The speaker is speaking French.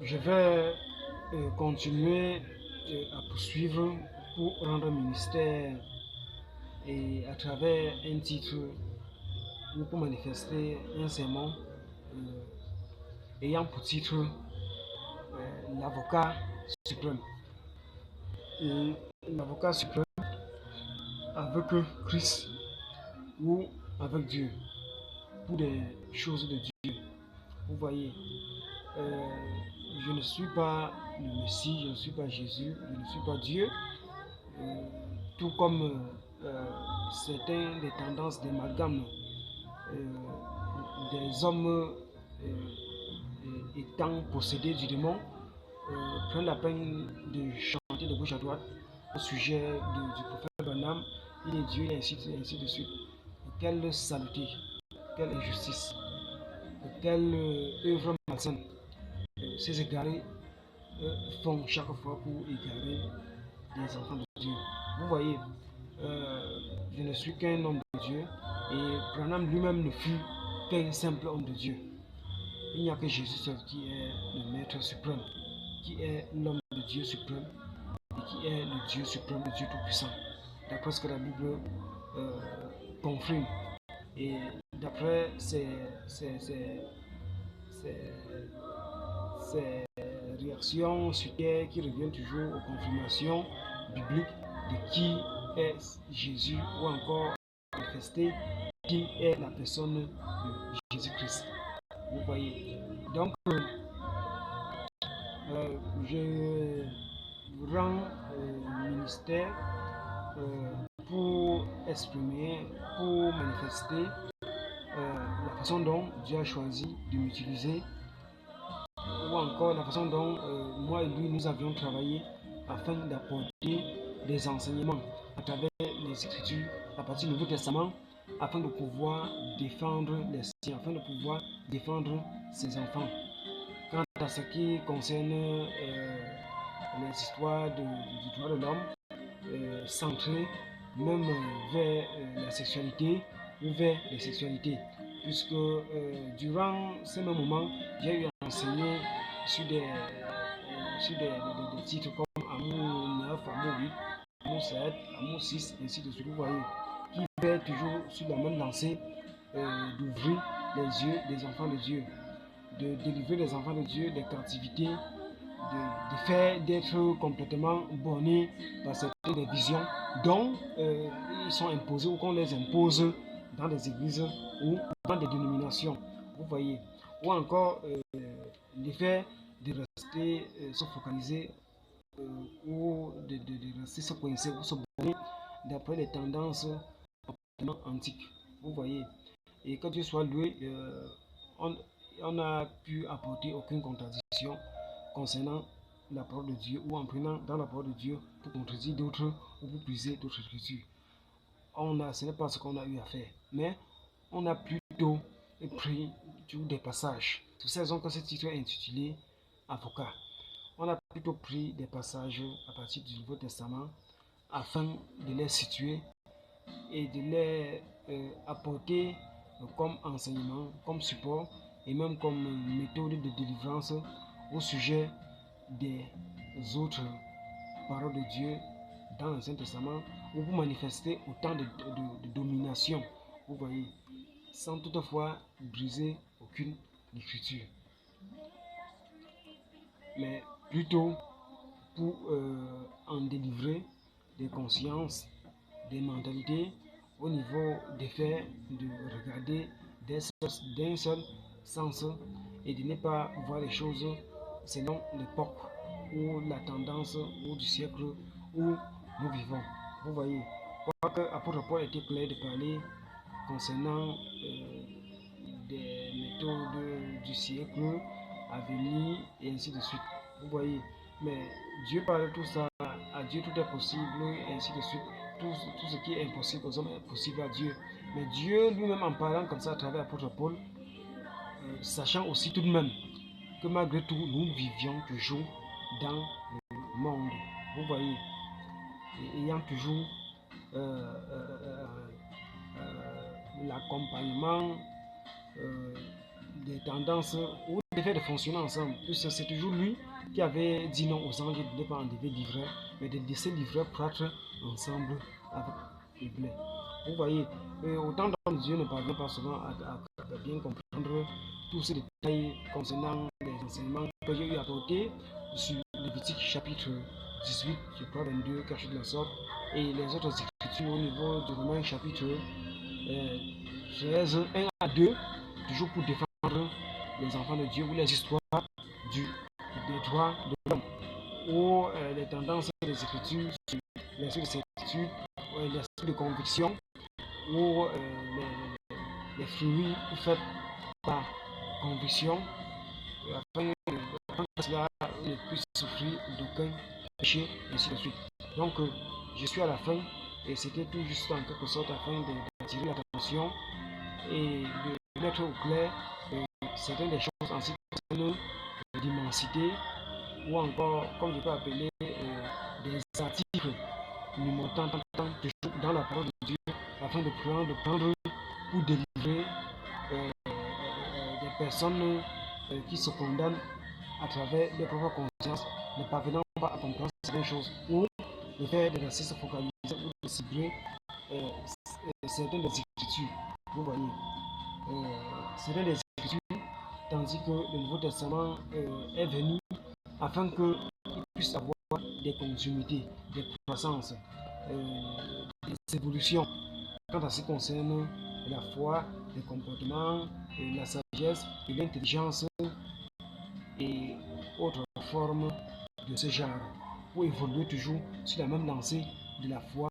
Je vais continuer à poursuivre pour rendre ministère et à travers un titre ou pour manifester un sermon ayant pour titre l'avocat suprême. Et l'avocat suprême avec Christ ou avec Dieu pour des choses de Dieu. Vous voyez, je ne suis pas le Messie, je ne suis pas Jésus, je ne suis pas Dieu. Tout comme certains des tendances d'amalgame des hommes étant possédés du démon prennent la peine de chanter de gauche à droite au sujet du prophète Branham, il est Dieu et ainsi de suite. Quelle saleté, quelle injustice, quelle œuvre malsaine ces égarés font chaque fois pour égarer des enfants de Dieu. Vous voyez, je ne suis qu'un homme de Dieu et Branham lui-même ne fut qu'un simple homme de Dieu. Il n'y a que Jésus seul qui est le Maître suprême, qui est l'homme de Dieu suprême et qui est le Dieu suprême, le Dieu tout-puissant. D'après ce que la Bible confirme et d'après ces réactions sur terre qui reviennent toujours aux confirmations bibliques de qui est Jésus ou encore manifester qui est la personne de Jésus-Christ. Vous voyez. Donc, je rends ministère pour exprimer, pour manifester la façon dont Dieu a choisi de m'utiliser ou encore la façon dont moi et lui nous avions travaillé afin d'apporter des enseignements à travers les Écritures à partir du Nouveau Testament afin de pouvoir défendre les siens, afin de pouvoir défendre ses enfants. Quant à ce qui concerne les histoires du droit de l'homme, centrées même vers la sexualité ou vers les sexualités, puisque durant ces mêmes moments, j'ai eu à enseigner sur des titres comme Amour 9, Amour 8, Amour 7, Amour 6, ainsi de suite, vous voyez, qui fait toujours sur la même lancée d'ouvrir les yeux des enfants de Dieu, de délivrer les enfants de Dieu des captivités, de faire d'être complètement bornés par certaines visions dont ils sont imposés ou qu'on les impose dans des églises ou dans des dénominations, vous voyez, ou encore l'effet de rester se focaliser ou de rester se coincer ou se borner d'après les tendances antiques, vous voyez, et que Dieu soit loué, on n'a pu apporter aucune contradiction concernant la parole de Dieu ou en prenant dans la parole de Dieu pour contredire d'autres ou pour briser d'autres écritures. Ce n'est pas ce qu'on a eu à faire, mais on a plutôt pris des passages. C'est pour cette raison que ce titre est intitulé Avocat. On a plutôt pris des passages à partir du Nouveau Testament afin de les situer et de les apporter comme enseignement, comme support et même comme méthode de délivrance au sujet des autres paroles de Dieu dans l'Ancien Testament ou pour manifester autant de domination, vous voyez, sans toutefois briser aucune écriture, mais plutôt pour en délivrer des consciences, des mentalités au niveau des faits, de regarder d'un seul sens et de ne pas voir les choses selon l'époque ou la tendance ou du siècle où nous vivons. Vous voyez, quoique l'apôtre Paul était clair de parler concernant des méthodes du siècle à venir et ainsi de suite. Vous voyez, mais Dieu parle tout ça, à Dieu tout est possible et ainsi de suite. Tout ce qui est impossible aux hommes est possible à Dieu. Mais Dieu lui-même en parlant comme ça à travers l'apôtre Paul, sachant aussi tout de même que malgré tout, nous vivions toujours dans le monde. Vous voyez, et ayant toujours l'accompagnement des tendances ou fait de fonctionner ensemble. Puisque c'est toujours lui qui avait dit non aux anges de ne pas enlever livreur, mais de laisser livreur prêtre ensemble avec le blé. Vous voyez, autant d'hommes Dieu ne parvient pas souvent à bien comprendre tous ces détails concernant les enseignements que j'ai eu apportés sur Lévitique chapitre 18, je crois 22, quelque chose de la sorte, et les autres écritures au niveau de Romains chapitre 13, 1 à 2, toujours pour défendre les enfants de Dieu ou les histoires des droits de l'homme, ou les tendances des écritures sur l'esprit de certitude, l'esprit de conviction, ou les fruits faits par conviction, afin que cela ne puisse souffrir d'aucun péché, ainsi de suite. Donc, je suis à la fin, et c'était tout juste en quelque sorte afin d'attirer l'attention et de mettre au clair certaines des choses en ce qui concerne l'immensité, ou encore, comme je peux appeler, des articles numérotant toujours dans la parole de Dieu, afin de prendre pour délivrer des personnes qui se condamnent à travers leur propre conscience, ne parvenant pas à comprendre certaines choses, ou de faire des versets se focaliser ou de cibler certaines des écritures. Vous voyez, certaines des écritures, tandis que le Nouveau Testament est venu afin qu'il puisse avoir des continuités, des croissances, des évolutions quant à ce qui concerne la foi, le comportement, la sagesse et l'intelligence et autres formes de ce genre, pour évoluer toujours sur la même lancée de la foi